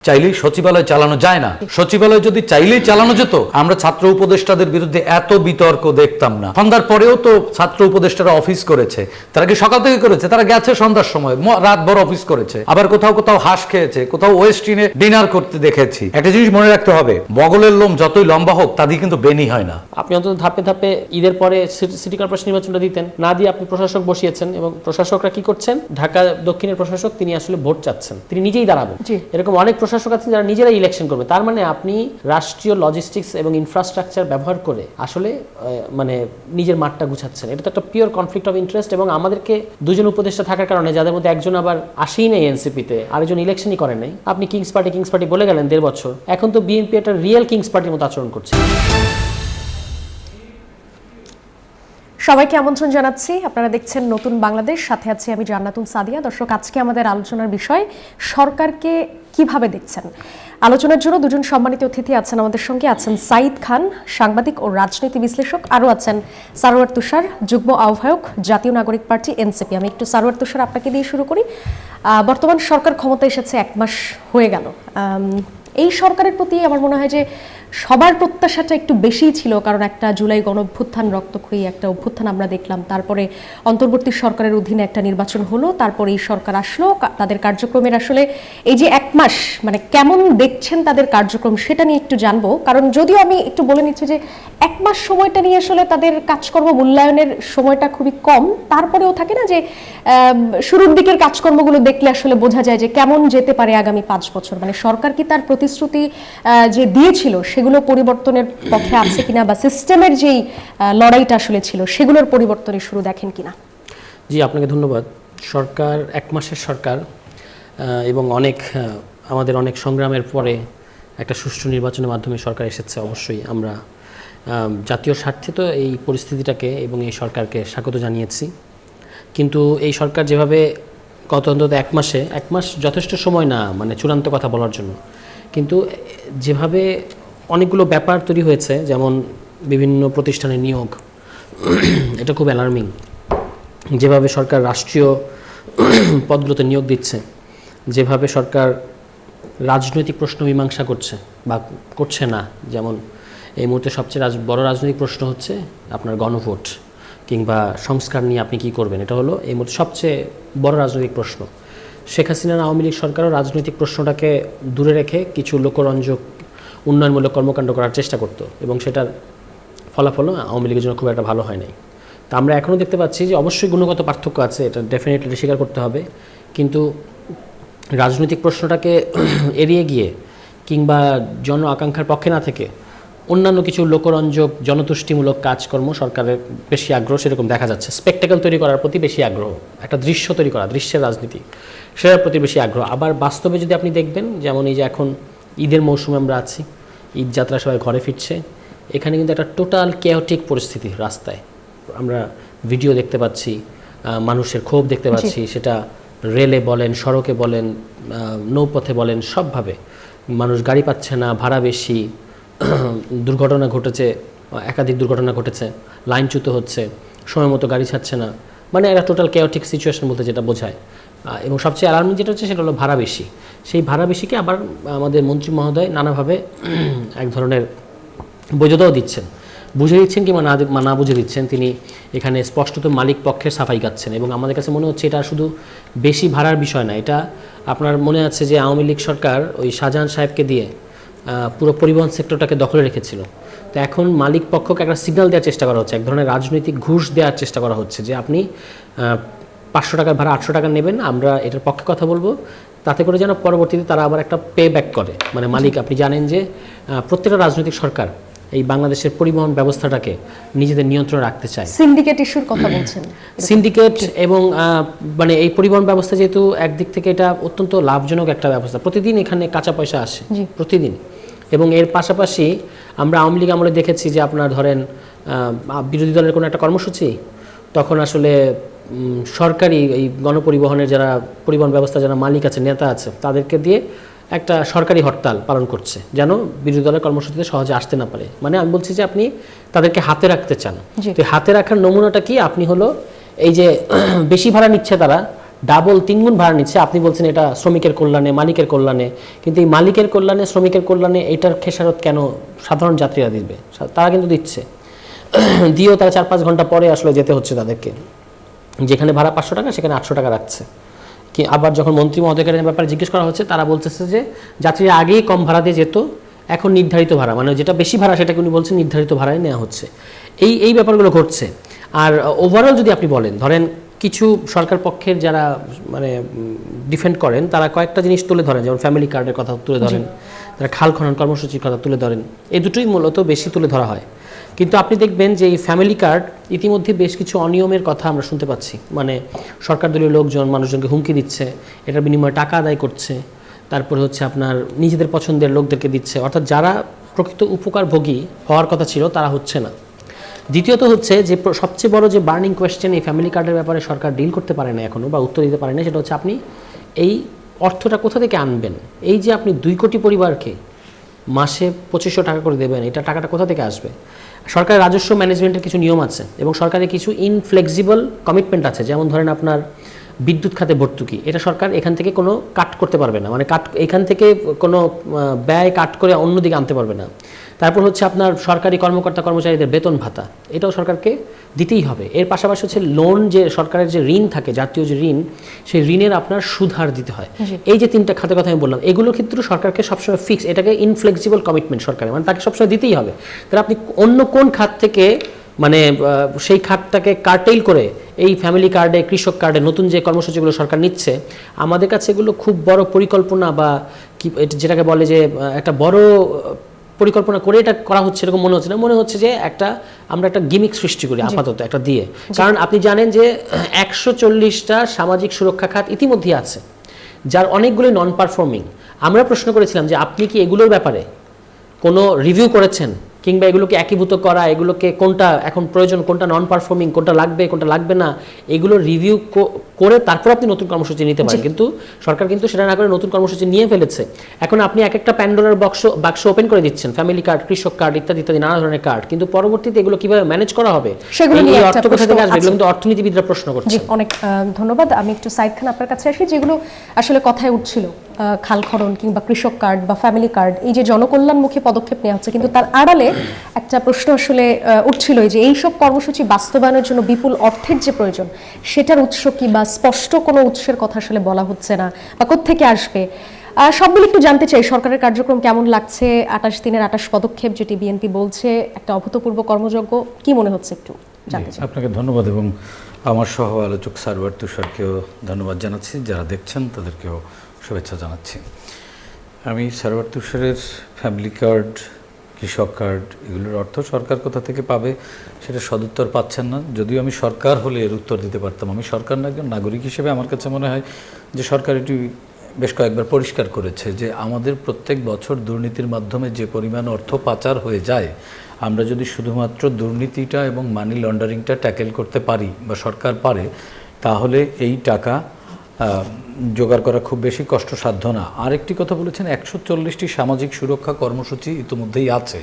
চাইলেই সচিবালয় চালানো যায় না। সচিবালয় যদি চাইলেই চালানো যেত, আমরা ছাত্র উপদেষ্টাদের বিরুদ্ধে এত বিতর্ক দেখতাম না। সন্ধ্যার পরেও তো ছাত্র উপদেষ্টারা অফিস করেছে। তারা কি সকাল থেকে করেছে? তারা গেছে সন্ধ্যার সময়, রাতভর অফিস করেছে। আবার কোথাও কোথাও হাঁস খেয়েছে, কোথাও ওয়েস্টিনে ডিনার করতে দেখেছি। একটা জিনিস মনে রাখতে হবে, বগলের লোম যতই লম্বা হোক তাদের কিন্তু বেনি হয় না। আপনি অন্তত ধাপে ধাপে ঈদের পরে সিটি কর্পোরেশন নির্বাচনটা দিতেন, না দিয়ে আপনি প্রশাসক বসিয়েছেন এবং প্রশাসকরা কি করছেন? ঢাকা দক্ষিণের প্রশাসক তিনি আসলে ভোট চাচ্ছেন, তিনি নিজেই দাঁড়াবেন। এরকম অনেক প্রশাসক আছেন যারা নিজেরাই ইলেকশন করবে। তার মানে আপনি রাষ্ট্রীয় লজিস্টিক্স এবং ইনফ্রাস্ট্রাকচার ব্যবহার করে আসলে মানে নিজের মাঠটা গুছাচ্ছেন। এটা তো একটা পিওর কনফ্লিক্ট অফ ইন্টারেস্ট। এবং আমাদেরকে দুজন উপদেষ্টা থাকার কারণে, যাদের মধ্যে একজন আবার আসেই নাই এনসিপিতে, আরেকজন ইলেকশনই করেন নাই, আপনি কিংস পার্টি বলে গেলেন 1.5 বছর। এখন তো বিএনপি একটা রিয়েল কিংস পার্টির মতো আচরণ করছে। সবাইকে আমন্ত্রণ জানাচ্ছি। আপনারা দেখছেন নতুন বাংলাদেশ, সাথে আছি আমি জান্নাতুল সাদিয়া। দর্শক, আজকে আমাদের আলোচনার বিষয় সরকারকে কিভাবে দেখছেন। আলোচনার জন্য দুজন সম্মানিত অতিথি আছেন আমাদের সঙ্গে। আছেন সাঈদ খান, সাংবাদিক ও রাজনীতি বিশ্লেষক, আরও আছেন সারোয়ার তুষার, যুগ্ম আহ্বায়ক, জাতীয় নাগরিক পার্টি এনসিপি। আমি একটু সারোয়ার তুষার আপনাকে দিয়ে শুরু করি। বর্তমান সরকার ক্ষমতায় এসেছে 1 মাস হয়ে গেল। এই সরকারের প্রতি আমার মনে হয় যে সবার প্রত্যাশাটা একটু বেশিই ছিল, কারণ একটা জুলাই গণঅভ্যুত্থান, রক্তক্ষয়ী একটা অভ্যুত্থান আমরা দেখলাম। তারপরে অন্তর্বর্তী সরকারের অধীনে একটা নির্বাচন হলো, তারপর এই সরকার আসলো। তাদের কার্যক্রমের আসলে এই যে 1 মাস, মানে কেমন দেখছেন তাদের কার্যক্রম, সেটা নিয়ে একটু জানবো। কারণ যদিও আমি একটু বলে নিচ্ছি যে 1 মাস সময়টা নিয়ে আসলে তাদের কাজকর্ম মূল্যায়নের সময়টা খুবই কম, তারপরেও থাকে না যে শুরুর দিকের কাজকর্মগুলো দেখলে আসলে বোঝা যায় যে কেমন যেতে পারে আগামী 5 বছর। মানে সরকার কি তার প্রতিশ্রুতি যে দিয়েছিল সেগুলো পরিবর্তনের পথে আছে কিনা, বা সিস্টেমের যেই লড়াইটা আসলে ছিল সেগুলোর পরিবর্তনের শুরু দেখেন কিনা? জি, আপনাকে ধন্যবাদ। সরকার 1 মাসের সরকার এবং আমাদের অনেক সংগ্রামের পরে একটা সুষ্ঠু নির্বাচনের মাধ্যমে সরকার এসেছে। অবশ্যই আমরা জাতীয় স্বার্থে তো এই পরিস্থিতিটাকে এবং এই সরকারকে স্বাগত জানিয়েছি। কিন্তু এই সরকার যেভাবে গত অন্তত 1 মাস যথেষ্ট সময় না মানে চূড়ান্ত কথা বলার জন্য, কিন্তু যেভাবে অনেকগুলো ব্যাপার তৈরি হয়েছে, যেমন বিভিন্ন প্রতিষ্ঠানে নিয়োগ, এটা খুব অ্যালার্মিং। যেভাবে সরকার রাষ্ট্রীয় পদগুলোতে নিয়োগ দিচ্ছে, যেভাবে সরকার রাজনৈতিক প্রশ্ন মীমাংসা করছে বা করছে না। যেমন এই মুহূর্তে সবচেয়ে বড় রাজনৈতিক প্রশ্ন হচ্ছে আপনার গণভোট কিংবা সংস্কার নিয়ে আপনি কী করবেন, এটা হলো এই মুহূর্তে সবচেয়ে বড় রাজনৈতিক প্রশ্ন। শেখ হাসিনার আওয়ামী লীগ সরকারও রাজনৈতিক প্রশ্নটাকে দূরে রেখে কিছু লোকরঞ্জক উন্নয়নমূলক কর্মকাণ্ড করার চেষ্টা করতো, এবং সেটার ফলাফলও আওয়ামী লীগের জন্য খুব একটা ভালো হয় নাই। তা আমরা এখনও দেখতে পাচ্ছি যে অবশ্যই গুণগত পার্থক্য আছে, এটা ডেফিনেটলি স্বীকার করতে হবে। কিন্তু রাজনৈতিক প্রশ্নটাকে এড়িয়ে গিয়ে কিংবা জন আকাঙ্ক্ষার পক্ষে না থেকে অন্যান্য কিছু লোকরঞ্জক জনতুষ্টিমূলক কাজকর্ম সরকারের বেশি আগ্রহ, সেরকম দেখা যাচ্ছে। স্পেকটেকল তৈরি করার প্রতি বেশি আগ্রহ, একটা দৃশ্য তৈরি করা, দৃশ্যের রাজনীতি, সেটার প্রতি বেশি আগ্রহ। আবার বাস্তবে যদি আপনি দেখবেন, যেমন এই যে এখন ঈদের মৌসুমে আমরা আছি, ঈদ যাত্রা সবাই ঘরে ফিরছে, এখানে কিন্তু একটা টোটাল কেওটিক পরিস্থিতি। রাস্তায় আমরা ভিডিও দেখতে পাচ্ছি, মানুষের ক্ষোভ দেখতে পাচ্ছি, সেটা রেলে বলেন, সড়কে বলেন, নৌপথে বলেন, সবভাবে মানুষ গাড়ি পাচ্ছে না, ভাড়া বেশি, দুর্ঘটনা ঘটেছে, একাধিক দুর্ঘটনা ঘটেছে, লাইনচ্যুত হচ্ছে, সময় মতো গাড়ি ছাড়ছে না, মানে একটা টোটাল কেওটিক সিচুয়েশন বলতে যেটা বোঝায়। এবং সবচেয়ে অ্যালার্মিং যেটা হচ্ছে সেটা হলো ভাড়া বেশি। সেই ভাড়া বেশিকে আবার আমাদের মন্ত্রী মহোদয় নানাভাবে এক ধরনের বৈধতাও দিচ্ছেন, বুঝে দিচ্ছেন কিংবা না বুঝে দিচ্ছেন। তিনি এখানে স্পষ্টত মালিক পক্ষের সাফাই গাচ্ছেন, এবং আমাদের কাছে মনে হচ্ছে এটা শুধু বেশি ভাড়ার বিষয় না। এটা আপনার মনে আছে যে আওয়ামী লীগ সরকার ওই শাহজাহান সাহেবকে দিয়ে পুরো পরিবহন সেক্টরটাকে দখলে রেখেছিল। তো এখন মালিক পক্ষকে একটা সিগন্যাল দেওয়ার চেষ্টা করা হচ্ছে, এক ধরনের রাজনৈতিক ঘুষ দেওয়ার চেষ্টা করা হচ্ছে যে আপনি 500 টাকার ভাড়া 800 টাকা নেবেন, আমরা এটার পক্ষে কথা বলবো, তাতে করে যেন পরবর্তীতে তারা আবার একটা পে ব্যাক করে। মানে মালিক, আপনি জানেন যে প্রত্যেকটা রাজনৈতিক সরকার এই বাংলাদেশের পরিবহন ব্যবস্থাটাকে নিজেদের নিয়ন্ত্রণে রাখতে চায়। সিন্ডিকেট ইস্যুর কথা বলছেন। সিন্ডিকেট এবং মানে এই পরিবহন ব্যবস্থা যেহেতু একদিক থেকে এটা অত্যন্ত লাভজনক একটা ব্যবস্থা, প্রতিদিন এখানে কাঁচা পয়সা আসে প্রতিদিন। এবং এর পাশাপাশি আমরা আওয়ামী লীগ আমলে দেখেছি যে আপনার ধরেন বিরোধী দলের কোনো একটা কর্মসূচি, তখন আসলে সরকারি এই গণপরিবহনের যারা পরিবহন ব্যবস্থা যারা মালিক আছে, নেতা আছে, তাদেরকে দিয়ে একটা সরকারি হরতাল পালন করছে যেন বিরোধী দলের কর্মসূচিতে সহজে আসতে না পারে। মানে আমি বলছি যে আপনি তাদেরকে হাতে রাখতে চান। তো হাতে রাখার নমুনাটা কি? আপনি হলো এই যে বেশি ভাড়া নিচ্ছে তারা, ডাবল 3 গুণ ভাড়া নিচ্ছে, আপনি বলছেন এটা শ্রমিকের কল্যাণে, মালিকের কল্যাণে, কিন্তু এই মালিকের কল্যাণে, শ্রমিকের কল্যাণে এটার খেসারত কেন সাধারণ যাত্রীরা দিবে? তারা কিন্তু দিচ্ছে, দিয়েও তারা 4-5 ঘন্টা পরে আসলে যেতে হচ্ছে তাদেরকে, যেখানে ভাড়া 500 টাকা সেখানে 800 টাকা রাখছে। কি আবার যখন মন্ত্রী মহোদয়ের ব্যাপারে জিজ্ঞেস করা হচ্ছে, তারা বলতেছে যে যাত্রীরা আগেই কম ভাড়া দিয়ে যেত, এখন নির্ধারিত ভাড়া, মানে যেটা বেশি ভাড়া সেটাকে উনি বলছেন নির্ধারিত ভাড়ায় নেওয়া হচ্ছে। এই ব্যাপারগুলো ঘটছে। আর ওভারঅল যদি আপনি বলেন, ধরেন কিছু সরকার পক্ষের যারা মানে ডিফেন্ড করেন, তারা কয়েকটা জিনিস তুলে ধরেন, যেমন ফ্যামিলি কার্ডের কথা তুলে ধরেন, তারা খাল খনন কর্মসূচির কথা তুলে ধরেন, এই দুটোই মূলত বেশি তুলে ধরা হয়। কিন্তু আপনি দেখবেন যে এই ফ্যামিলি কার্ড ইতিমধ্যে বেশ কিছু অনিয়মের কথা আমরা শুনতে পাচ্ছি, মানে সরকার দলীয় লোকজন মানুষজনকে হুমকি দিচ্ছে, এটার বিনিময়ে টাকা আদায় করছে, তারপরে হচ্ছে আপনার নিজেদের পছন্দের লোকদেরকে দিচ্ছে, অর্থাৎ যারা প্রকৃত উপকারভোগী হওয়ার কথা ছিল তারা হচ্ছে না। দ্বিতীয়ত হচ্ছে যে সবচেয়ে বড় যে বার্নিং কোয়েশ্চেন এই ফ্যামিলি কার্ডের ব্যাপারে সরকার ডিল করতে পারে না এখনও, বা উত্তর দিতে পারে না, সেটা হচ্ছে আপনি এই অর্থটা কোথা থেকে আনবেন? এই যে আপনি 2 কোটি পরিবারকে মাসে 2500 টাকা করে দেবেন, এটা টাকাটা কোথা থেকে আসবে? সরকারের রাজস্ব ম্যানেজমেন্টের কিছু নিয়ম আছে এবং সরকারের কিছু ইনফ্লেক্সিবল কমিটমেন্ট আছে, যেমন ধরেন আপনার বিদ্যুৎ খাতে ভর্তুকি, এটা সরকার এখান থেকে কোনো কাট করতে পারবে না, মানে এখান থেকে কোনো ব্যয় কাট করে অন্যদিকে আনতে পারবে না। তারপর হচ্ছে আপনার সরকারি কর্মকর্তা কর্মচারীদের বেতন ভাতা, এটাও সরকারকে দিতেই হবে। এর পাশাপাশি হচ্ছে লোন, যে সরকারের যে ঋণ থাকে, জাতীয় যে ঋণ, সেই ঋণের আপনার সুদ হার দিতে হয়। এই যে 3টা খাতের কথা আমি বললাম, এগুলোর ক্ষেত্রে সরকারকে সবসময় ফিক্স, এটাকে ইনফ্লেক্সিবল কমিটমেন্ট সরকারের, মানে তাকে সবসময় দিতেই হবে। তাহলে আপনি অন্য কোন খাত থেকে মানে সেই খাতটাকে কার্টেইল করে এই ফ্যামিলি কার্ডে, কৃষক কার্ডে নতুন যে কর্মসূচিগুলো সরকার নিচ্ছে, আমাদের কাছে এগুলো খুব বড় পরিকল্পনা বা কি যেটাকে বলে যে একটা বড় পরিকল্পনা করে এটা করা হচ্ছে এরকম মনে হচ্ছে না। মনে হচ্ছে যে আমরা একটা গিমিক সৃষ্টি করি আপাতত একটা দিয়ে। কারণ আপনি জানেন যে 140টা সামাজিক সুরক্ষা খাত ইতিমধ্যে আছে, যার অনেকগুলো নন পারফর্মিং। আমরা প্রশ্ন করেছিলাম যে আপনি কি এগুলোর ব্যাপারে কোনো রিভিউ করেছেন, কিংবা এগুলোকে একীভূত করা, এগুলোকে কোনটা এখন প্রয়োজন, কোনটা নন পারফর্মিং, কোনটা লাগবে, কোনটা লাগবে না, এগুলো রিভিউ করে তারপর আপনি নতুন কর্মসূচি নিতে পারেন। কিন্তু সরকার কিন্তু সেটা না করে নতুন কর্মসূচি নিয়ে ফেলেছে। এখন আপনি এক একটা প্যান্ডোরার বাক্স ওপেন করে দিচ্ছেন, ফ্যামিলি কার্ড, কৃষক কার্ড ইত্যাদি ইত্যাদি নানা ধরনের কার্ড, কিন্তু পরবর্তীতে এগুলো কিভাবে ম্যানেজ করা হবে, সেগুলো নিয়ে অর্থ কোথা থেকে আসবে, এগুলো কিন্তু অর্থনীতিবিদরা প্রশ্ন করছে। অনেক ধন্যবাদ। আমি একটু সাইদ খান আপনার কাছে আসি। যেগুলো আসলে কথায় উঠছিল, খাল খনন কিংবা কৃষক কার্ড বা ফ্যামিলি কার্ড, এই যে জনকল্যাণমুখী পদক্ষেপ নেওয়া হচ্ছে, কিন্তু তার আড়ালে একটা প্রশ্ন আসলে উঠছিল যে এইসব কর্মসূচি বাস্তবায়নের জন্য বিপুল অর্থের যে প্রয়োজন, সেটার উৎস কি বা স্পষ্ট কোনো উৎসের কথা আসলে বলা হচ্ছে না, বা কোত্থেকে আসবে। সব মিলে একটু জানতে চাই সরকারের কার্যক্রম কেমন লাগছে, 28 দিনের 28 পদক্ষেপ যেটি বিএনপি বলছে একটা অভূতপূর্ব কর্মযজ্ঞ, কি মনে হচ্ছে একটু জানতে চাই। আপনাকে ধন্যবাদ এবং আমার সহ আলোচক সারওয়ার তুষারকেও ধন্যবাদ জানাচ্ছি, যারা দেখছেন তাদেরকেও শুভেচ্ছা জানাচ্ছি। আমি সারওয়ার তুষারের ফ্যামিলি কার্ড, কৃষক কার্ড, এগুলোর অর্থ সরকার কোথা থেকে পাবে সেটা সদুত্তর পাচ্ছেন না। যদিও আমি সরকার হলে এর উত্তর দিতে পারতাম। আমি সরকার না, একজন নাগরিক হিসেবে আমার কাছে মনে হয় যে সরকার এটি বেশ কয়েকবার পরিষ্কার করেছে যে আমাদের প্রত্যেক বছর দুর্নীতির মাধ্যমে যে পরিমাণ অর্থ পাচার হয়ে যায়, আমরা যদি শুধুমাত্র দুর্নীতিটা এবং মানি লন্ডারিংটা ট্যাকেল করতে পারি বা সরকার পারে, তাহলে এই টাকা জোগাড় করা খুব বেশি কষ্টসাধ্য না। আরেকটি কথা বলেছেন, 140টি সামাজিক সুরক্ষা কর্মসূচি ইতিমধ্যেই আছে,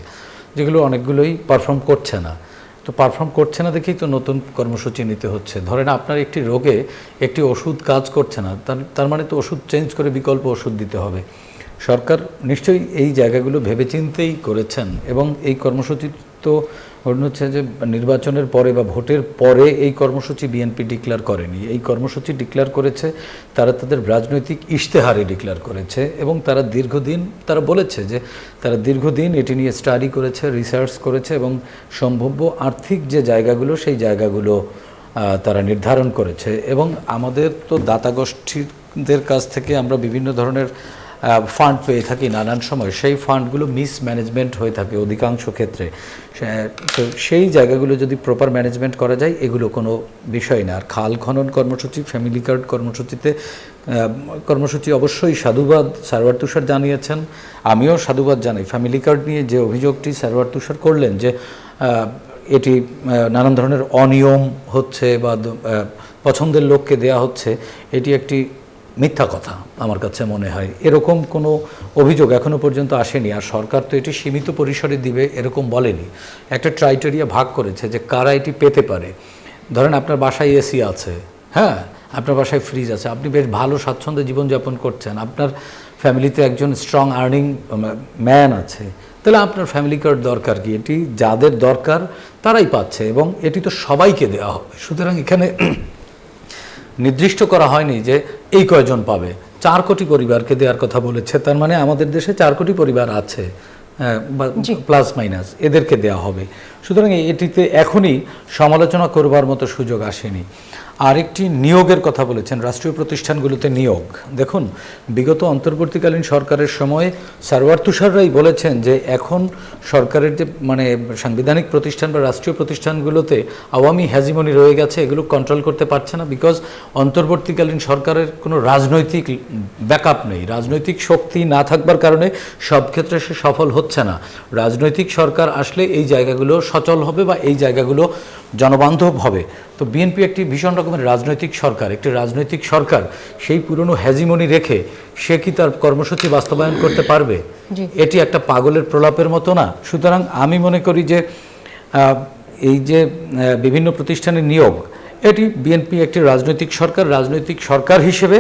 যেগুলো অনেকগুলোই পারফর্ম করছে না। তো পারফর্ম করছে না দেখেই তো নতুন কর্মসূচি নিতে হচ্ছে। ধরেন আপনার একটি রোগে একটি ওষুধ কাজ করছে না, তার মানে তো ওষুধ চেঞ্জ করে বিকল্প ওষুধ দিতে হবে। সরকার নিশ্চয়ই এই জায়গাগুলো ভেবেচিন্তেই করেছেন এবং এই কর্মসূচি তো মনে হচ্ছে যে নির্বাচনের পরে বা ভোটের পরে এই কর্মসূচি বিএনপি ডিক্লেয়ার করেনি। এই কর্মসূচি ডিক্লেয়ার করেছে তারা তাদের রাজনৈতিক ইশতেহারে ডিক্লেয়ার করেছে এবং তারা দীর্ঘদিন তারা বলেছে যে তারা দীর্ঘদিন এটি নিয়ে স্টাডি করেছে, রিসার্চ করেছে এবং সম্ভাব্য আর্থিক যে জায়গাগুলো সেই জায়গাগুলো তারা নির্ধারণ করেছে। এবং আমাদের তো দাতা গোষ্ঠীদের কাছ থেকে আমরা বিভিন্ন ধরনের ফান্ড পেয়ে থাকি নানান সময়, সেই ফান্ডগুলো মিসম্যানেজমেন্ট হয়ে থাকে অধিকাংশ ক্ষেত্রে। তো সেই জায়গাগুলো যদি প্রপার ম্যানেজমেন্ট করা যায়, এগুলো কোনো বিষয় না। আর খাল খনন কর্মসূচি, ফ্যামিলি কার্ড কর্মসূচি অবশ্যই সাধুবাদ সারওয়ার তুষার জানিয়েছেন, আমিও সাধুবাদ জানাই। ফ্যামিলি কার্ড নিয়ে যে অভিযোগটি সারওয়ার তুষার করলেন যে এটি নানান ধরনের অনিয়ম হচ্ছে বা পছন্দের লোককে দেয়া হচ্ছে, এটি একটি মিথ্যা কথা আমার কাছে মনে হয়। এরকম কোনো অভিযোগ এখনো পর্যন্ত আসেনি। আর সরকার তো এটি সীমিত পরিসরে দিবে এরকম বলেনি, একটা ক্রাইটেরিয়া ভাগ করেছে যে কারা এটি পেতে পারে। ধরেন আপনার বাসায় এসি আছে, হ্যাঁ, আপনার বাসায় ফ্রিজ আছে, আপনি বেশ ভালো স্বাচ্ছন্দ্যে জীবনযাপন করছেন, আপনার ফ্যামিলিতে একজন স্ট্রং আর্নিং ম্যান আছে, তাহলে আপনার ফ্যামিলি কার্ড দরকার কি? এটি যাদের দরকার তারাই পাচ্ছে এবং এটি তো সবাইকে দেওয়া হবে। সুতরাং এখানে নির্দিষ্ট করা হয়নি যে এই কয়জন পাবে। 4 কোটি পরিবারকে দেওয়ার কথা বলেছে, তার মানে আমাদের দেশে 4 কোটি পরিবার আছে, প্লাস মাইনাস, এদেরকে দেওয়া হবে। সুতরাং এটিতে এখনই সমালোচনা করবার মতো সুযোগ আসেনি। আরেকটি নিয়োগের কথা বলেছেন, রাষ্ট্রীয় প্রতিষ্ঠানগুলোতে নিয়োগ। দেখুন, বিগত অন্তর্বর্তীকালীন সরকারের সময় সারওয়ার তুষাররাই বলেছেন যে এখন সরকারের যে মানে সাংবিধানিক প্রতিষ্ঠান বা রাষ্ট্রীয় প্রতিষ্ঠানগুলোতে আওয়ামী হ্যাজিমনি রয়ে গেছে, এগুলো কন্ট্রোল করতে পারছে না, বিকজ অন্তর্বর্তীকালীন সরকারের কোনো রাজনৈতিক ব্যাকআপ নেই, রাজনৈতিক শক্তি না থাকবার কারণে সব ক্ষেত্রে সে সফল হচ্ছে না। রাজনৈতিক সরকার আসলে এই জায়গাগুলো সচল হবে বা এই জায়গাগুলো জনবান্ধব হবে। তো বিএনপি একটি ভীষণ রকমের রাজনৈতিক সরকার, একটি রাজনৈতিক সরকার সেই পুরনো হ্যাজিমনি রেখে সে কি তার কর্মসূচি বাস্তবায়ন করতে পারবে? এটি একটা পাগলের প্রলাপের মতো না? সুতরাং আমি মনে করি যে এই যে বিভিন্ন প্রতিষ্ঠানের নিয়োগ, এটি বিএনপি একটি রাজনৈতিক সরকার, রাজনৈতিক সরকার হিসেবে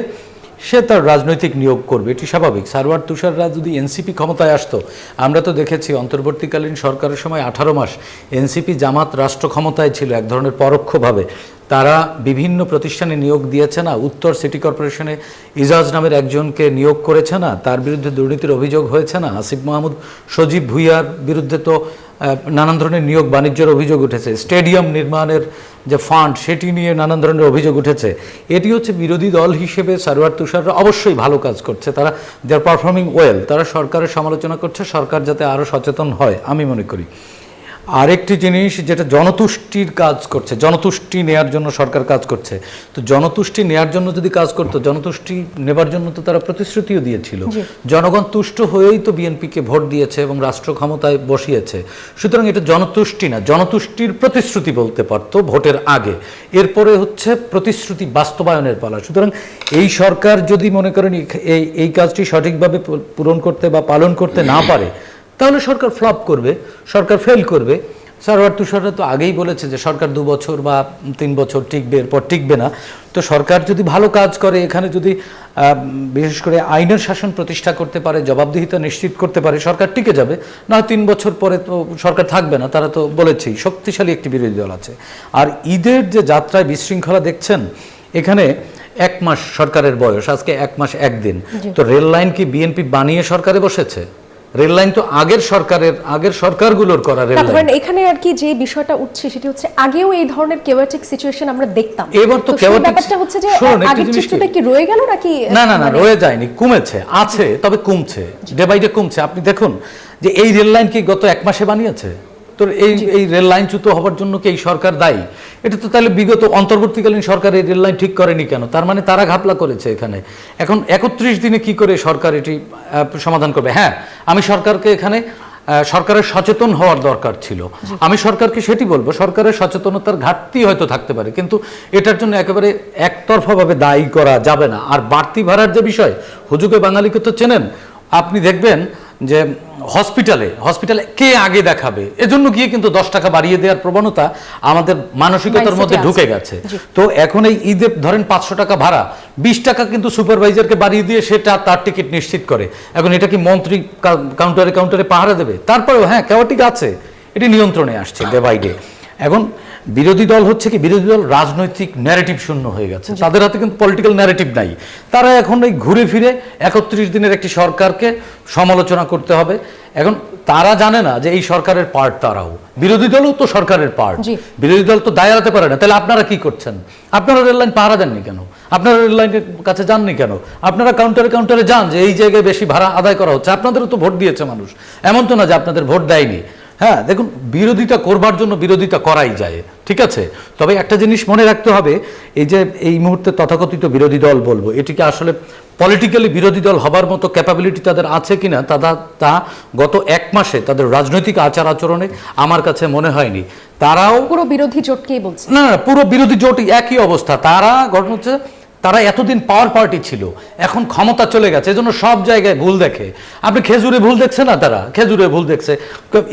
সে তার রাজনৈতিক নিয়োগ করবে, এটি স্বাভাবিক। সারওয়ার তুষাররা যদি এনসিপি ক্ষমতায় আসতো, আমরা তো দেখেছি অন্তর্বর্তীকালীন সরকারের সময় 18 মাস এনসিপি জামাত রাষ্ট্র ক্ষমতায় ছিল, এক ধরনের পরোক্ষভাবে তারা বিভিন্ন প্রতিষ্ঠানে নিয়োগ দিয়েছে না, উত্তর সিটি কর্পোরেশনে ইজাজ নামের একজনকে নিয়োগ করেছে না, তার বিরুদ্ধে দুর্নীতির অভিযোগ হয়েছে না, আসিফ মাহমুদ, সজীব ভুইয়ার বিরুদ্ধে তো নানান ধরনের নিয়োগ বাণিজ্যের অভিযোগ উঠেছে, স্টেডিয়াম নির্মাণের যে ফান্ড সেটি নিয়ে নানান ধরনের অভিযোগ উঠেছে। এটি হচ্ছে বিরোধী দল হিসেবে সারওয়ার তুষাররা অবশ্যই ভালো কাজ করছে, তারা দে আর পারফর্মিং ওয়েল, তারা সরকারের সমালোচনা করছে, সরকার যাতে আরও সচেতন হয় আমি মনে করি। আরেকটি জিনিস যেটা জনতুষ্টির কাজ করছে, জনতুষ্টি নেয়ার জন্য সরকার কাজ করছে, তো জনতুষ্টি নেয়ার জন্য যদি কাজ করতো, জনতুষ্টি নেবার জন্য তো তারা প্রতিশ্রুতিও দিয়েছিল, জনগণ তুষ্ট হয়েই তো বিএনপিকে ভোট দিয়েছে এবং রাষ্ট্র ক্ষমতায় বসিয়েছে। সুতরাং এটা জনতুষ্টি না, জনতুষ্টির প্রতিশ্রুতি বলতে পারতো ভোটের আগে, এরপরে হচ্ছে প্রতিশ্রুতি বাস্তবায়নের পালা। সুতরাং এই সরকার যদি মনে করেন এই কাজটি সঠিকভাবে পূরণ করতে বা পালন করতে না পারে, তাহলে সরকার ফ্লপ করবে, সরকার ফেল করবে। সারওয়ার তুষাররা তো আগেই বলেছে যে সরকার 2 বছর বা 3 বছর টিকবে, এরপর টিকবে না। তো সরকার যদি ভালো কাজ করে, এখানে যদি বিশেষ করে আইনের শাসন প্রতিষ্ঠা করতে পারে, জবাবদিহিতা নিশ্চিত করতে পারে, সরকার টিকে যাবে। না 3 বছর পরে তো সরকার থাকবে না, তারা তো বলেছেই শক্তিশালী একটি বিরোধী দল আছে। আর ঈদের যে যাত্রায় বিশৃঙ্খলা দেখছেন, এখানে 1 মাস সরকারের বয়স, আজকে 1 মাস 1 দিন। তো রেল লাইন কি বিএনপি বানিয়ে সরকারে বসেছে? রেল লাইন তো আগের সরকারগুলোর করা রেল লাইন। এখানে আর কি যে বিষয়টা উঠছে সেটা হচ্ছে আগেও এই ধরনের কেওয়াটিক সিচুয়েশন আমরা দেখতাম, এবার তো কেওয়াটিক ব্যাপারটা হচ্ছে যে আগের চিত্রটা কি রয়ে গেল নাকি? না, রয়ে যায়নি, কমেছে, আছে, তবে কমছে, ডে বাই ডে কমছে। আপনি দেখুন যে এই রেল লাইন কি গত 1 মাসে বানিয়েছে? তো এই রেল লাইনচ্যুত হওয়ার জন্য কি এই সরকার দায়ী? এটা তো তাহলে বিগত অন্তর্বর্তীকালীন সরকার এই রেল লাইন ঠিক করেনি কেন? তার মানে তারা ঘাপলা করেছে এখানে। এখন 31 দিনে কি করে সরকার এটি সমাধান করবে? হ্যাঁ, আমি সরকারকে এখানে সরকারের সচেতন হওয়ার দরকার ছিল, আমি সরকারকে সেটি বলবো। সরকারের সচেতনতার ঘাটতি হয়তো থাকতে পারে, কিন্তু এটার জন্য একেবারে একতরফাভাবে দায়ী করা যাবে না। আর বাড়তি ভাড়ার যে বিষয়, হুজুগে বাঙালিকে তো চেনেন, আপনি দেখবেন যে হসপিটালে কে আগে দেখাবে, এজন্য গিয়ে কিন্তু 10 টাকা বাড়িয়ে দেওয়ার প্রবণতা আমাদের মানসিকতার মধ্যে ঢুকে গেছে। তো এখন এই ঈদে ধরেন 500 টাকা ভাড়া, 20 টাকা কিন্তু সুপারভাইজারকে বাড়িয়ে দিয়ে সেটা তার টিকিট নিশ্চিত করে। এখন এটা কি মন্ত্রী কাউন্টারে পাহারা দেবে? তারপরেও হ্যাঁ, কেওয়াটিক আছে, এটি নিয়ন্ত্রণে আসছে ডে বাই ডে। এখন বিরোধী দল হচ্ছে কি, বিরোধী দল রাজনৈতিক ন্যারেটিভ শূন্য হয়ে গেছে, তাদের হাতে কিন্তু পলিটিক্যাল ন্যারেটিভ নাই। তারা এখন এই ঘুরে ফিরে 31 দিনের একটি সরকারকে সমালোচনা করতে হবে। এখন তারা জানে না যে এই সরকারের পার্ট তারাও, বিরোধী দলও তো সরকারের পার্ট, বিরোধী দল তো দায় এড়াতে পারে না। তাহলে আপনারা কি করছেন? আপনারা রেল লাইন পাহারা দেননি কেন? আপনারা রেল লাইনের কাছে যাননি কেন? আপনারা কাউন্টারে যান যে এই জায়গায় বেশি ভাড়া আদায় করা হচ্ছে। আপনাদেরও তো ভোট দিয়েছে মানুষ, এমন তো না যে আপনাদের ভোট দেয়নি। হ্যাঁ, দেখুন, বিরোধিতা করবার জন্য বিরোধিতা করাই যায়, ঠিক আছে। তবে একটা জিনিস মনে রাখতে হবে, এই যে এই মুহূর্তে তথাকথিত বিরোধী দল বলবো, এটিকে আসলে পলিটিক্যালি বিরোধী দল হবার মতো ক্যাপাবিলিটি তাদের আছে কিনা, তা গত 1 মাসে তাদের রাজনৈতিক আচার আচরণে আমার কাছে মনে হয়নি। তারাও পুরো বিরোধী জোটকেই বলছে, না, পুরো বিরোধী জোট একই অবস্থা। ঘটনা হচ্ছে তারা এতদিন পাওয়ার পার্টি ছিল, এখন ক্ষমতা চলে গেছে, এজন্য সব জায়গায় ভুল দেখে। আপনি খেজুরে ভুল দেখছে না, তারা খেজুরে ভুল দেখছে।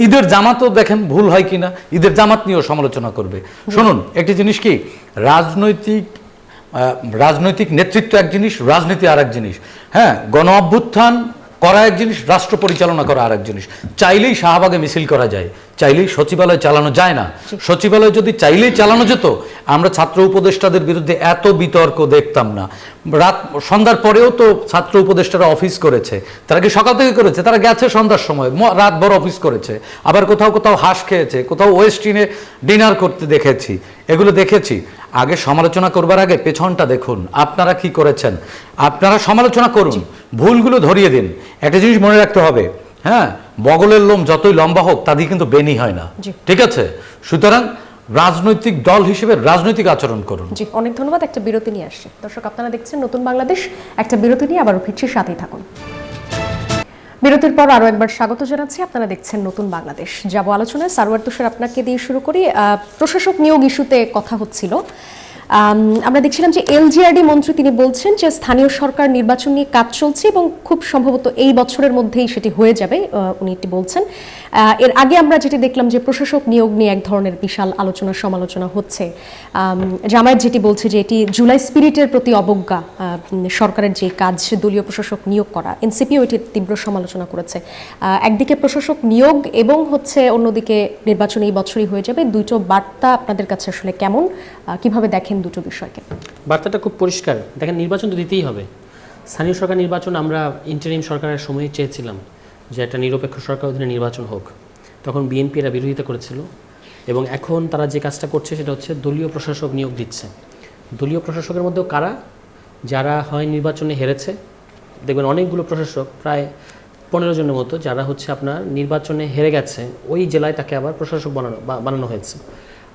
ঈদের জামাতও দেখেন ভুল হয় কিনা, ঈদের জামাত নিয়েও সমালোচনা করবে। শুনুন, একটি জিনিস কি, রাজনৈতিক রাজনৈতিক নেতৃত্ব এক জিনিস, রাজনীতি আর এক জিনিস। হ্যাঁ, গণ অভ্যুত্থান করা এক জিনিস, রাষ্ট্র পরিচালনা করা আর এক জিনিস। চাইলেই শাহবাগে মিছিল করা যায়, চাইলেই সচিবালয় চালানো যায় না। সচিবালয় যদি চাইলেই চালানো যেত, আমরা ছাত্র উপদেষ্টাদের বিরুদ্ধে এত বিতর্ক দেখতাম না। সন্ধ্যার পরেও তো ছাত্র উপদেষ্টারা অফিস করেছে। তারা কি সকাল থেকে করেছে? তারা গেছে সন্ধ্যার সময়, রাতভর অফিস করেছে। আবার কোথাও কোথাও হাঁস খেয়েছে, কোথাও ওয়েস্টিনে ডিনার করতে দেখেছি। এগুলো দেখেছি। আগে সমালোচনা করবার আগে পেছনটা দেখুন, আপনারা কি করেছেন। আপনারা সমালোচনা করুন, ভুলগুলো ধরিয়ে দিন। একটা জিনিস মনে রাখতে হবে, হ্যাঁ, বগলের লোম যতই লম্বা হোক তা দিয়ে কিন্তু বেনি হয় না, ঠিক আছে? সুতরাং রাজনৈতিক দল হিসেবে রাজনৈতিক আচরণ করুন। জি, অনেক ধন্যবাদ। একটা বিরতি নিয়ে আসছে। দর্শক, আপনারা দেখছেন নতুন বাংলাদেশ। একটা বিরতি নিয়ে আবারও ফিরছি, সাথেই থাকুন। বিরতির পর আরো একবার স্বাগত জানাচ্ছি। আপনারা দেখছেন নতুন বাংলাদেশ। যাব আলোচনায়। সারওয়ার তুষার, আপনাকে দিয়ে শুরু করি। প্রশাসক নিয়োগ ইস্যুতে কথা হচ্ছিল। আমরা দেখছিলাম যে এলজিআরডি মন্ত্রী তিনি বলছেন যে স্থানীয় সরকার নির্বাচন নিয়ে কাজ চলছে এবং খুব সম্ভবত এই বছরের মধ্যেই সেটি হয়ে যাবে, উনি এটি বলছেন। এর আগে আমরা যেটি দেখলাম যে প্রশাসক নিয়োগ নিয়ে এক ধরনের বিশাল আলোচনা সমালোচনা হচ্ছে। জামায়াত যেটি বলছে যে এটি জুলাই স্পিরিটের প্রতি অবজ্ঞা, সরকারের যে কাজ দলীয় প্রশাসক নিয়োগ করা। এনসিপিও এটির তীব্র সমালোচনা করেছে। একদিকে প্রশাসক নিয়োগ এবং অন্যদিকে নির্বাচন এই বছরই হয়ে যাবে। দুটো বার্তা আপনাদের কাছে আসলে কেমন, কিভাবে দেখেন দুটো বিষয়কে? বার্তাটা খুব পরিষ্কার। দেখেন, নির্বাচন তো দিতেই হবে। স্থানীয় সরকার নির্বাচন আমরা ইন্টারিম সরকারের সময় চেয়েছিলাম যে একটা নিরপেক্ষ সরকার অধীনে নির্বাচন হোক। তখন বিএনপি এরা বিরোধিতা করেছিল এবং এখন তারা যে কাজটা করছে সেটা হচ্ছে দলীয় প্রশাসক নিয়োগ দিচ্ছে। দলীয় প্রশাসকের মধ্যেও কারা? যারা হয় নির্বাচনে হেরেছে। দেখবেন অনেকগুলো প্রশাসক, প্রায় 15 জনের মতো, যারা আপনার নির্বাচনে হেরে গেছে, ওই জেলায় তাকে আবার প্রশাসক বানানো হয়েছে।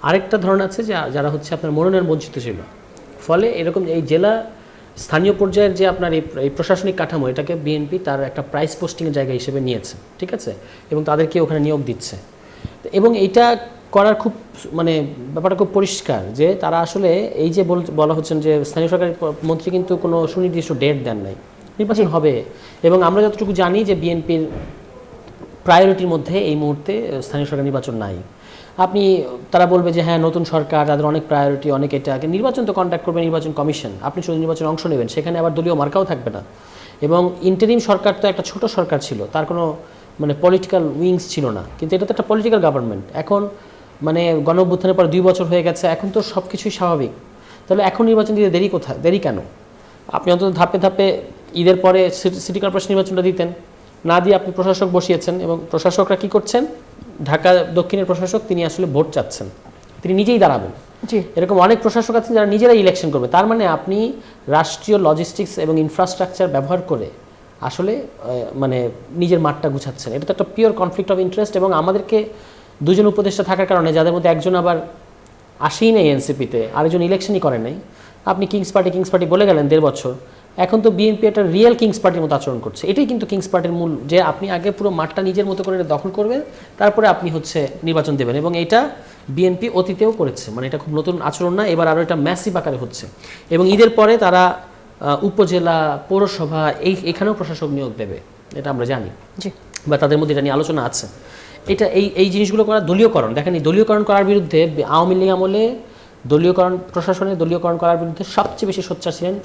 আরেকটা ধরন আছে যারা আপনার মনোনয়ন বঞ্চিত ছিল। ফলে এরকম এই জেলা স্থানীয় পর্যায়ের যে আপনার এই প্রশাসনিক কাঠামো, এটাকে বিএনপি তার একটা প্রাইস পোস্টিংয়ের জায়গা হিসেবে নিয়েছে, ঠিক আছে? এবং তাদেরকে ওখানে নিয়োগ দিচ্ছে। এবং এইটা করার খুব ব্যাপারটা খুব পরিষ্কার যে তারা আসলে এই যে বলা হচ্ছেন যে স্থানীয় সরকারের মন্ত্রী কিন্তু কোনো সুনির্দিষ্ট ডেট দেন নাই, নির্বাচন হবে। এবং আমরা যতটুকু জানি যে বিএনপির প্রায়োরিটির মধ্যে এই মুহূর্তে স্থানীয় সরকার নির্বাচন নাই। তারা বলবে যে হ্যাঁ, নতুন সরকার, তাদের অনেক প্রায়োরিটি, অনেক এটা। নির্বাচন তো কন্ডাক্ট করবে নির্বাচন কমিশন, আপনি শুধু নির্বাচনে অংশ নেবেন, সেখানে আবার দলীয় মার্কাও থাকবে না। এবং ইন্টারিম সরকার তো একটা ছোট সরকার ছিল, তার কোনো পলিটিক্যাল উইংস ছিল না, কিন্তু এটা তো একটা পলিটিক্যাল গভর্নমেন্ট। এখন গণ অভ্যুত্থানের পর 2 বছর হয়ে গেছে, এখন তো সব কিছুই স্বাভাবিক। তাহলে এখন নির্বাচন দিতে দেরি কোথায়? দেরি কেন? আপনি অন্তত ধাপে ধাপে ঈদের পরে সিটি কর্পোরেশন নির্বাচনটা দিতেন, না দিয়ে আপনি প্রশাসক বসিয়েছেন। এবং প্রশাসকরা কি করছেন? ঢাকা দক্ষিণের প্রশাসক, তিনি আসলে ভোট চাচ্ছেন, তিনি নিজেই দাঁড়াবেন। এরকম অনেক প্রশাসক আছেন যারা নিজেরাই ইলেকশন করবে। তার মানে আপনি রাষ্ট্রীয় লজিস্টিক্স এবং ইনফ্রাস্ট্রাকচার ব্যবহার করে আসলে নিজের মাঠটা গুছাচ্ছেন। এটা তো একটা পিওর কনফ্লিক্ট অফ ইন্টারেস্ট। এবং আমাদেরকে 2 জন উপদেষ্টা থাকার কারণে, যাদের মধ্যে একজন আবার আসেই নেই এনসিপিতে, আরেকজন ইলেকশনই করে নাই। আপনি কিংস পার্টি বলে গেলেন 1.5 বছর। এখন তো বিএনপি একটা রিয়েল কিংস পার্টির মতো আচরণ করছে। এটাই কিন্তু কিংস পার্টির মূল, যে আপনি আগে পুরো মাঠটা নিজের মতো করে দখল করবেন, তারপরে আপনি নির্বাচন দেবেন। এবং এটা বিএনপি অতীতেও করেছে, এটা খুব নতুন আচরণ না, এবার আরও এটা ম্যাসিভ আকারে হচ্ছে। এবং ঈদের পরে তারা উপজেলা, পৌরসভা এখানেও প্রশাসক নিয়োগ দেবে, এটা আমরা জানি, বা তাদের মধ্যে এটা নিয়ে আলোচনা আছে। এটা এই জিনিসগুলো করা দলীয়করণ। দেখেন, এই দলীয়করণ করার বিরুদ্ধে আওয়ামী লীগ আমলে প্রশাসনের দলীয়করণ করার বিরুদ্ধে সবচেয়ে বেশি সোচ্চার ছিলেন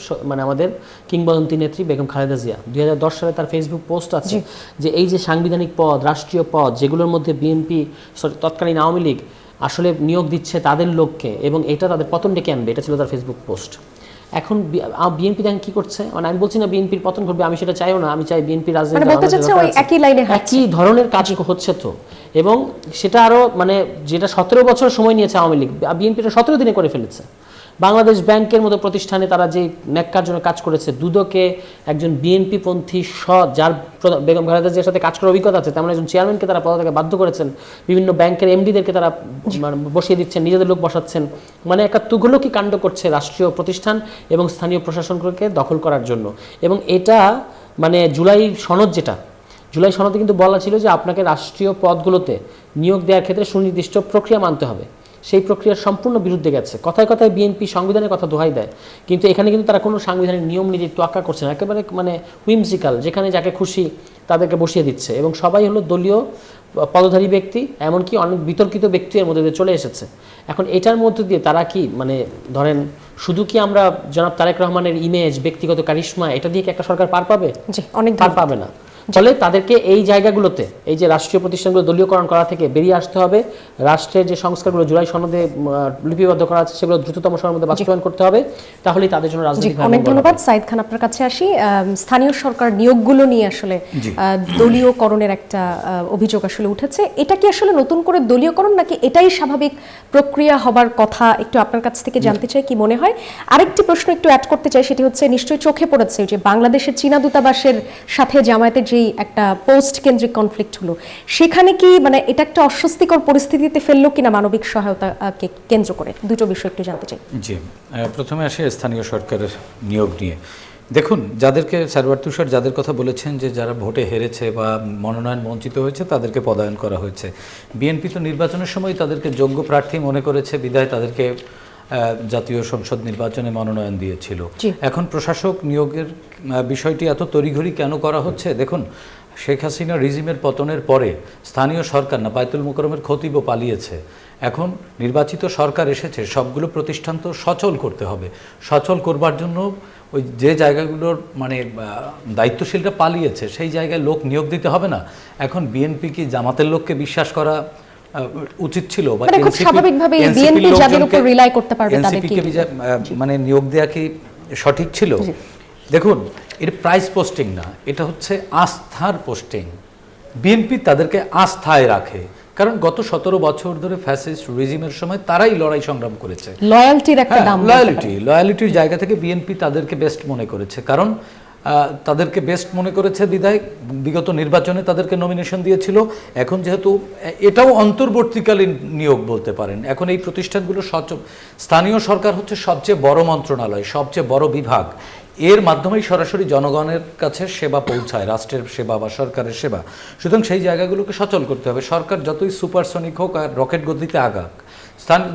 আমাদের কিংবদন্তি নেত্রী বেগম খালেদা জিয়া। 2010 সালে তার ফেসবুক পোস্ট আছে যে এই যে সাংবিধানিক পদ, রাষ্ট্রীয় পদ, যেগুলোর মধ্যে বিএনপি তৎকালীন আওয়ামী লীগ আসলে নিয়োগ দিচ্ছে তাদের লোককে, এবং এটা তাদের পতন ডেকে আনবে, এটা ছিল তার ফেসবুক পোস্ট। এখন বিএনপি দেখেন কি করছে। আমি বলছি না বিএনপির পতন ঘটবে, আমি সেটা চাইও না। আমি চাই বিএনপি রাজনীতি একই ধরনের কাজ হচ্ছে তো। এবং সেটা আরো যেটা 17 বছর সময় নিয়েছে আওয়ামী লীগ, বিএনপিটা 17 দিনে করে ফেলেছে। বাংলাদেশ ব্যাংকের মতো প্রতিষ্ঠানে তারা যে ন্যাক্কার জন্য কাজ করেছে, দুদকে একজন বিএনপি পন্থী যার বেগম খালেদা জিয়ার সাথে কাজ করার অভিজ্ঞতা আছে তেমন একজন চেয়ারম্যানকে তারা পদ থেকে বাধ্য করেছেন। বিভিন্ন ব্যাংকের এমডিদেরকে তারা বসিয়ে দিচ্ছেন, নিজেদের লোক বসাচ্ছেন। একটা তুঘলকি কাণ্ড করছে রাষ্ট্রীয় প্রতিষ্ঠান এবং স্থানীয় প্রশাসনকে দখল করার জন্য। এবং এটা জুলাই সনদে কিন্তু বলা ছিল যে আপনাকে রাষ্ট্রীয় পদগুলোতে নিয়োগ দেওয়ার ক্ষেত্রে সুনির্দিষ্ট প্রক্রিয়া মানতে হবে। সেই প্রক্রিয়ার সম্পূর্ণ বিরুদ্ধে গেছে। কথায় কথায় বিএনপি সংবিধানের কথা দোহাই দেয়, কিন্তু এখানে কিন্তু তারা কোনো সাংবিধানিক নিয়ম নীতি তোয়াক্কা করছে না, একেবারে মানে হুইমসিক্যাল, যেখানে যাকে খুশি তাদেরকে বসিয়ে দিচ্ছে, এবং সবাই হলো দলীয় পদধারী ব্যক্তি, এমনকি অনেক বিতর্কিত ব্যক্তি এর মধ্যে দিয়ে চলে এসেছে। এখন এটার মধ্যে দিয়ে তারা কি মানে ধরেন শুধু কি আমরা জনাব তারেক রহমানের ইমেজ, ব্যক্তিগত কারিশমা, এটা দিয়ে কি একটা সরকার পার পাবে? জি, অনেক পার পাবে না। ফলে তাদেরকে এই জায়গাগুলোতে, এই যে রাষ্ট্রীয় প্রতিষ্ঠানগুলো দলীয়করণ করা থেকে বেরিয়ে আসতে হবে। রাষ্ট্রের যে সংস্কারগুলো জুলাই সনদে লিপিবদ্ধ করা আছে সেগুলো দ্রুততম সময়ের মধ্যে বাস্তবায়ন করতে হবে, তাহলেই তাদের জন্য রাজনৈতিক। অনেক ধন্যবাদ। সাইদ খান, আপনার কাছে আসি। স্থানীয় সরকার নিয়োগগুলো নিয়ে আসলে দলীয়করণের একটা অভিযোগ আসলে উঠেছে। এটা কি আসলে নতুন করে দলীয়করণ, নাকি এটাই স্বাভাবিক প্রক্রিয়া হবার কথা? একটু আপনার কাছ থেকে জানতে চাই কি মনে হয়। আরেকটি প্রশ্ন একটু অ্যাড করতে চাই, সেটি হচ্ছে নিশ্চয়ই চোখে পড়েছে যে বাংলাদেশের চীনা দূতাবাসের সাথে জামায়াতের যেই একটা পোস্ট কেন্দ্রিক কনফ্লিক্ট হলো, সেখানে কি মানে এটা একটা অস্বস্তিকর পরিস্থিতিতে ফেললো কিনা মানবিক সহায়তাকে কেন্দ্র করে? দুটো বিষয় একটু জানতে চাই। জি, প্রথমে আসে স্থানীয় সরকারের নিয়োগ নিয়ে। দেখুন, যাদেরকে সারওয়ার তুষার যাদের কথা বলেছেন যে যারা ভোটে হেরেছে বা মনোনয়ন বঞ্চিত হয়েছে তাদেরকে পদায়ন করা হয়েছে। বিএনপি তো নির্বাচনের সময় তাদেরকে যোগ্য প্রার্থী মনে করেছে, বিধায় তাদেরকে জাতীয় সংসদ নির্বাচনে মনোনয়ন দিয়েছিল। এখন প্রশাসক নিয়োগের বিষয়টি এত তড়িঘড়ি কেন করা হচ্ছে? দেখুন, শেখ হাসিনা রিজিমের পতনের পরে স্থানীয় সরকার না বায়তুল মোকাররমের খতিবও পালিয়েছে। এখন নির্বাচিত সরকার এসেছে, সবগুলো প্রতিষ্ঠান তো সচল করতে হবে। সচল করবার জন্য ওই যে জায়গাগুলোর মানে দায়িত্বশীলরা পালিয়েছে সেই জায়গায় লোক নিয়োগ দিতে হবে না? এখন বিএনপি কি জামাতের লোককে বিশ্বাস করা উচিত ছিল? বা মানে নিয়োগ দেওয়া কি সঠিক ছিল? দেখুন, এটা প্রাইস পোস্টিং না, এটা হচ্ছে আস্থার পোস্টিং। বিএনপি তাদেরকে আস্থায় রাখে, কারণ গত 17 বছর ধরে ফ্যাসিস্ট রিজিমের সময় তারাই লড়াই সংগ্রাম করেছে। লয়্যালটির একটা দাম, লয়্যালিটির জায়গা থেকে বিএনপি তাদেরকে বেস্ট মনে করেছে, কারণ তাদেরকে বেস্ট মনে করেছে বিধায় বিগত নির্বাচনে তাদেরকে নমিনেশন দিয়েছিল। এখন যেহেতু এটাও অন্তর্বর্তীকালীন নিয়োগ বলতে পারেন, এখন এই প্রতিষ্ঠানগুলো স্থানীয় সরকার হচ্ছে সবচেয়ে বড় মন্ত্রণালয়, সবচেয়ে বড় বিভাগ। এর মাধ্যমেই সরাসরি জনগণের কাছে সেবা পৌঁছায়, রাষ্ট্রের সেবা বা সরকারের সেবা। সুতরাং সেই জায়গাগুলোকে সচল করতে হবে। সরকার যতই সুপারসনিক হোক আর রকেট গতিতে আগাক,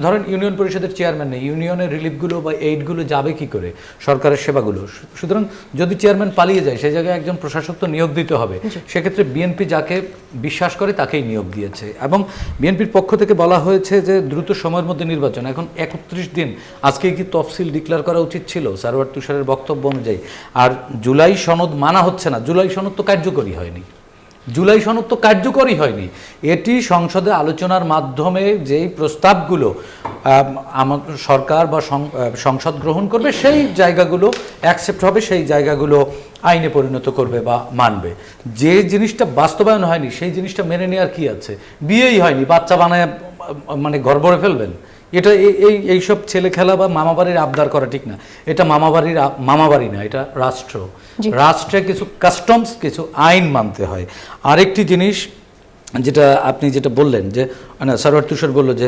ধরেন ইউনিয়ন পরিষদের চেয়ারম্যান নেই, ইউনিয়নের রিলিফগুলো বা এইডগুলো যাবে কি করে, সরকারের সেবাগুলো? সুতরাং যদি চেয়ারম্যান পালিয়ে যায় সেই জায়গায় একজন প্রশাসক তো নিয়োগ দিতে হবে। সেক্ষেত্রে বিএনপি যাকে বিশ্বাস করে তাকেই নিয়োগ দিয়েছে, এবং বিএনপির পক্ষ থেকে বলা হয়েছে যে দ্রুত সময়ের মধ্যে নির্বাচন। এখন 31 দিন, আজকে কি তফসিল ডিক্লেয়ার করা উচিত ছিল সারওয়ার তুষারের বক্তব্য অনুযায়ী? আর জুলাই সনদ মানা হচ্ছে না, জুলাই সনদ তো কার্যকরী হয়নি। জুলাই সনদ তো কার্যকরী হয়নি। এটি সংসদে আলোচনার মাধ্যমে যেই প্রস্তাবগুলো আমার সরকার বা সংসদ গ্রহণ করবে সেই জায়গাগুলো অ্যাকসেপ্ট হবে, সেই জায়গাগুলো আইনে পরিণত করবে বা মানবে। যে জিনিসটা বাস্তবায়ন হয়নি সেই জিনিসটা মেনে নেওয়ার কি আছে? বিয়েই হয়নি, বাচ্চা বানায় মানে ঘর ভরে ফেলবেন? এটা এইসব ছেলে খেলা বা মামাবাড়ির আবদার করা ঠিক না। এটা মামাবাড়ি না, এটা রাষ্ট্র। রাষ্ট্রে কিছু কাস্টমস, কিছু আইন মানতে হয়। আরেকটি জিনিস যেটা আপনি যেটা বললেন যে সারওয়ার তুষার বলল যে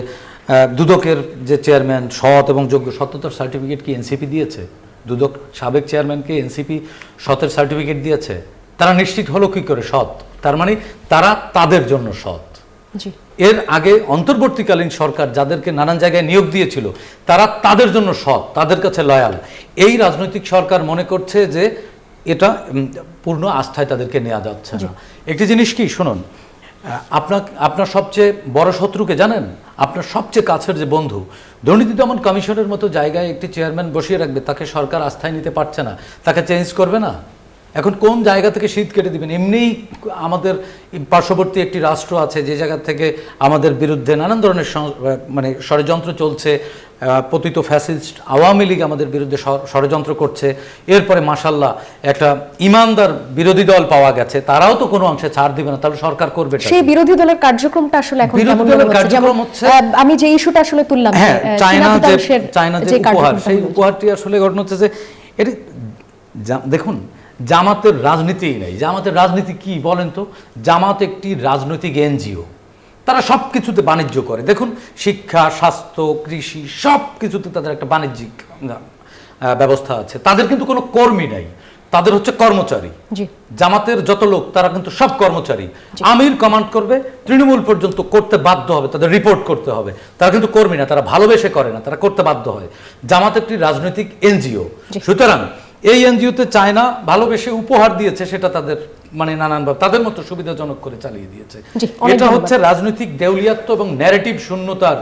দুদকের যে চেয়ারম্যান সৎ এবং যোগ্য, সত্যতার সার্টিফিকেট কি এনসিপি দিয়েছে? দুদক সাবেক চেয়ারম্যানকে এনসিপি সতের সার্টিফিকেট দিয়েছে। তারা নিশ্চিত হলো কি করে সৎ? তার মানে তারা তাদের জন্য সৎ। এর আগে অন্তর্বর্তীকালীন সরকার যাদেরকে নানান জায়গায় নিয়োগ দিয়েছিল তারা তাদের জন্য সৎ, তাদের কাছে লয়াল। এই রাজনৈতিক সরকার মনে করছে যে এটা পূর্ণ আস্থায় তাদেরকে নেওয়া যাচ্ছে না। একটি জিনিস কি শুনুন, আপনার সবচেয়ে বড় শত্রুকে জানেন? আপনার সবচেয়ে কাছের যে বন্ধু। দুর্নীতি দমন কমিশনের মতো জায়গায় একটি চেয়ারম্যান বসিয়ে রাখবে, তাকে সরকার আস্থায় নিতে পারছে না, তাকে চেঞ্জ করবে না? এখন কোন জায়গা থেকে শীত কেটে দিবেন? এমনিই আমাদের পার্শ্ববর্তী একটি রাষ্ট্র আছে যে জায়গা থেকে আমাদের বিরুদ্ধে নানান ধরনের মানে ষড়যন্ত্র চলছে। পতিত ফ্যাসিস্ট আওয়ামী লীগ আমাদের বিরুদ্ধে ষড়যন্ত্র করছে। এরপরে মাশাল্লাহ একটা ইমানদার বিরোধী দল পাওয়া গেছে, তারাও তো কোনো অংশে ছাড় দিবে না, তাহলে সরকার করবে। সেই বিরোধী দলের কার্যক্রমটা আসলে এখন বিরোধী দলের কার্যক্রম হচ্ছে, আমি যে ইস্যুটা আসলে তুললাম, চায়না যে উপহার, সেই উপহারটি আসলে ঘটনা হচ্ছে যে এটি দেখুন, জামাতের রাজনীতিই নাই। জামাতের রাজনীতি কি বলেন তো? জামাত একটি রাজনৈতিক এনজিও, তারা সব কিছুতে বাণিজ্য করে। দেখুন, শিক্ষা, স্বাস্থ্য, কৃষি সব কিছুতে তাদের একটা বাণিজ্যিক ব্যবস্থা আছে। তাদের কিন্তু কোনো কর্মী নাই। তাদের হচ্ছে কর্মচারী। জি জামাতের যত লোক তারা কিন্তু সব কর্মচারী। আমির কমান্ড করবে, তৃণমূল পর্যন্ত করতে বাধ্য হবে, তাদের রিপোর্ট করতে হবে। তারা কিন্তু কর্মী না, তারা ভালোবেসে করে না, তারা করতে বাধ্য হয়। জামাত একটি রাজনৈতিক এনজিও, সুতরাং এই এনজিওতে চায় না, ভালোবেসে উপহার দিয়েছে, সেটা তাদের মানে নানানভাবে তাদের মতো সুবিধাজনক করে চালিয়ে দিয়েছে। এটা হচ্ছে রাজনৈতিক দেউলিয়াত্ব এবং ন্যারেটিভ শূন্যতার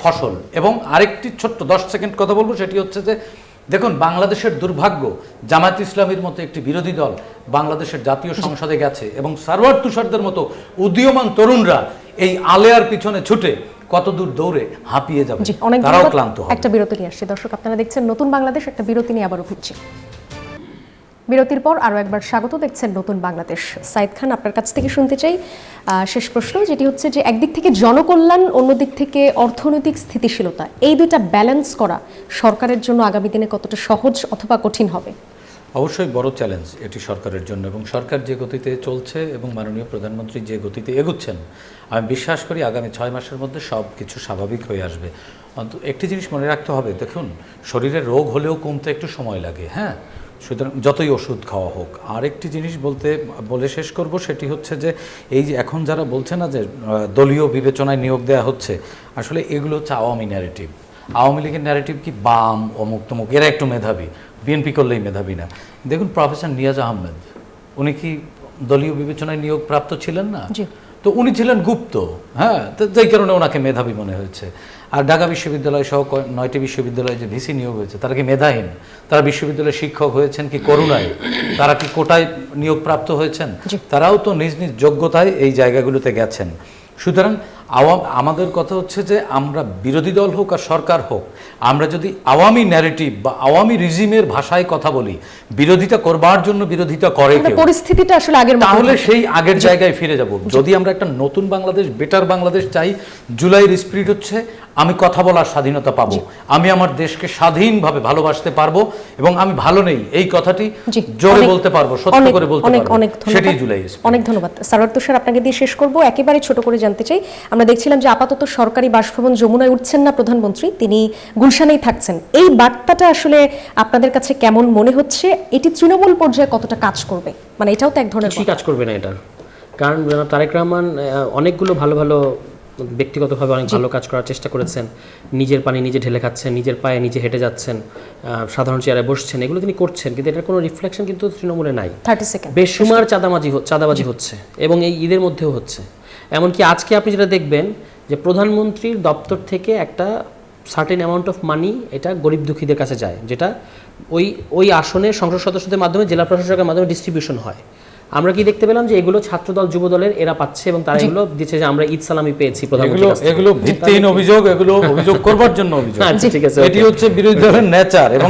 ফসল। এবং আরেকটি ছোট্ট 10 সেকেন্ড কথা বলবো, সেটি হচ্ছে যে দেখুন, বাংলাদেশের দুর্ভাগ্য, জামায়াত ইসলামীর মতো একটি বিরোধী দল বাংলাদেশের জাতীয় সংসদে গেছে এবং সারওয়ার তুষারদের মতো উদীয়মান তরুণরা এই আলেয়ার পিছনে ছুটে কতদূর দৌড়ে হাঁপিয়ে যাবে, তারাও ক্লান্ত হবে। একটা বিরতি নিয়ে আসছি দর্শক, আপনারা দেখছেন নতুন বাংলাদেশ। একটা বিরতি নিয়ে আবারও ফিরছি। বিরতির পর আরও একবার স্বাগত, দেখছেন নতুন বাংলাদেশ। সাইদ খান, আপনার কাছ থেকে শুনতে চাই শেষ প্রশ্ন, যেটি হচ্ছে যে একদিক থেকে জনকল্যাণ, অন্যদিক থেকে অর্থনৈতিক স্থিতিশীলতা, এই দুইটা ব্যালেন্স করা সরকারের জন্য আগামী দিনে কতটা সহজ অথবা কঠিন হবে? অবশ্যই বড় চ্যালেঞ্জ এটি সরকারের জন্য, এবং সরকার যে গতিতে চলছে এবং মাননীয় প্রধানমন্ত্রী যে গতিতে এগুচ্ছেন, আমি বিশ্বাস করি আগামী 6 মাসের মধ্যে সব কিছু স্বাভাবিক হয়ে আসবে। অন্তত একটি জিনিস মনে রাখতে হবে, দেখুন, শরীরে রোগ হলেও কমতে একটু সময় লাগে, হ্যাঁ, সুতরাং যতই ওষুধ খাওয়া হোক। আরেকটি জিনিস বলে শেষ করব, সেটি হচ্ছে যে এই যে এখন যারা বলছে না যে দলীয় বিবেচনায় নিয়োগ দেওয়া হচ্ছে, আসলে এগুলো হচ্ছে আওয়ামী ন্যারেটিভ। আওয়ামী লীগের ন্যারেটিভ কি বাম, অমুক তমুক, এরা একটু মেধাবী, বিএনপি করলেই মেধাবী না। দেখুন, প্রফেসর নিয়াজ আহমেদ, উনি কি দলীয় বিবেচনায় নিয়োগ প্রাপ্ত ছিলেন না? তো উনি ছিলেন গুপ্ত, হ্যাঁ, তো যেই কারণে ওনাকে মেধাবী মনে হয়েছে। আর ঢাকা বিশ্ববিদ্যালয় সহ 9টি বিশ্ববিদ্যালয়ে যে ভিসি নিয়োগ হয়েছে, তারা কি মেধাহীন? তারা বিশ্ববিদ্যালয়ের শিক্ষক হয়েছেন কি করুণায়? তারা কি কোটায় নিয়োগ প্রাপ্ত হয়েছেন? তারাও তো নিজ নিজ যোগ্যতায় এই জায়গাগুলোতে গেছেন। সুতরাং আমাদের কথা হচ্ছে যে আমরা বিরোধী দল হোক আর সরকার হোক, আমরা যদি আওয়ামী ন্যারেটিভ বা আওয়ামী রিজিমের ভাষায় কথা বলি, বিরোধিতা করবার জন্য বিরোধিতা করে কেউ, পরিস্থিতিটা আসলে আগের, তাহলে সেই আগের জায়গায় ফিরে যাব। যদি আমরা একটা নতুন বাংলাদেশ, বেটার বাংলাদেশ চাই, জুলাইয়ের স্পিরিট হচ্ছে আমি কথা বলার স্বাধীনতা পাবো, আমি আমার দেশকে স্বাধীনভাবে ভালোবাসতে পারবো, এবং আমি ভালো নেই এই কথাটি জোরে বলতে পারবো, সত্য করে বলতে পারবো, সেটাই জুলাই। অনেক ধন্যবাদ সারওয়ার তুষার, আপনাকে দিয়ে শেষ করব। একেবারে ছোট করে জানতে চাই, আমরা দেখছিলাম যে আপাতত সরকারি বাসভবন যমুনায় উঠছেন না প্রধানমন্ত্রী, তিনি গুলশানেই থাকছেন। এই বার্তাটা আসলে আপনাদের কাছে কেমন মনে হচ্ছে? এটি তৃণমূল পর্যায়ে কতটা কাজ করবে? মানে এটাও তো এক ধরনের কাজ করবে না এটা, কারণ তারেক রহমান অনেকগুলো ভালো ভালো ব্যক্তিগতভাবে অনেক ভালো কাজ করার চেষ্টা করেছেন, নিজের পানি নিজে ঢেলে খাচ্ছেন, নিজের পায়ে নিজে হেঁটে যাচ্ছেন, সাধারণ চেয়ারে বসছেন, এগুলো তিনি করছেন, কিন্তু এটার কোনো রিফ্লেকশন কিন্তু তৃণমূলে নাই। বেশুমার চাঁদাবাজি হচ্ছে, এবং এই ঈদের মধ্যেও হচ্ছে। এমনকি আজকে আপনি যেটা দেখবেন যে প্রধানমন্ত্রীর দপ্তর থেকে একটা সার্টেন অ্যামাউন্ট অফ মানি এটা গরিব দুঃখীদের কাছে যায়, যেটা ওই আসনের সংসদ সদস্যদের মাধ্যমে, জেলা প্রশাসকের মাধ্যমে ডিস্ট্রিবিউশন হয়। আমরা কি দেখতে পেলাম যে এগুলো ছাত্রদল যুবদলের এরা পাচ্ছে, এবং তারা এগুলো দিচ্ছে যে আমরা ঈদ সালামি পেয়েছি প্রধানমন্ত্রীর কাছ থেকে। এগুলো ভিত্তিহীন অভিযোগ, এগুলো অভিযোগ করবার জন্য অভিযোগ। ঠিক আছে, এটি হচ্ছে বিরোধী দলের নেচার, এবং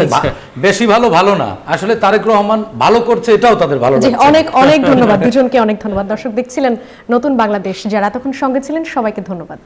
বেশি ভালো না। আসলে তারেক রহমান ভালো করছে, এটাও তাদের ভালো লাগছে। অনেক অনেক ধন্যবাদ দুজনকে, অনেক ধন্যবাদ। দর্শক দেখছিলেন নতুন বাংলাদেশ, যারা তখন সঙ্গে ছিলেন সবাইকে ধন্যবাদ।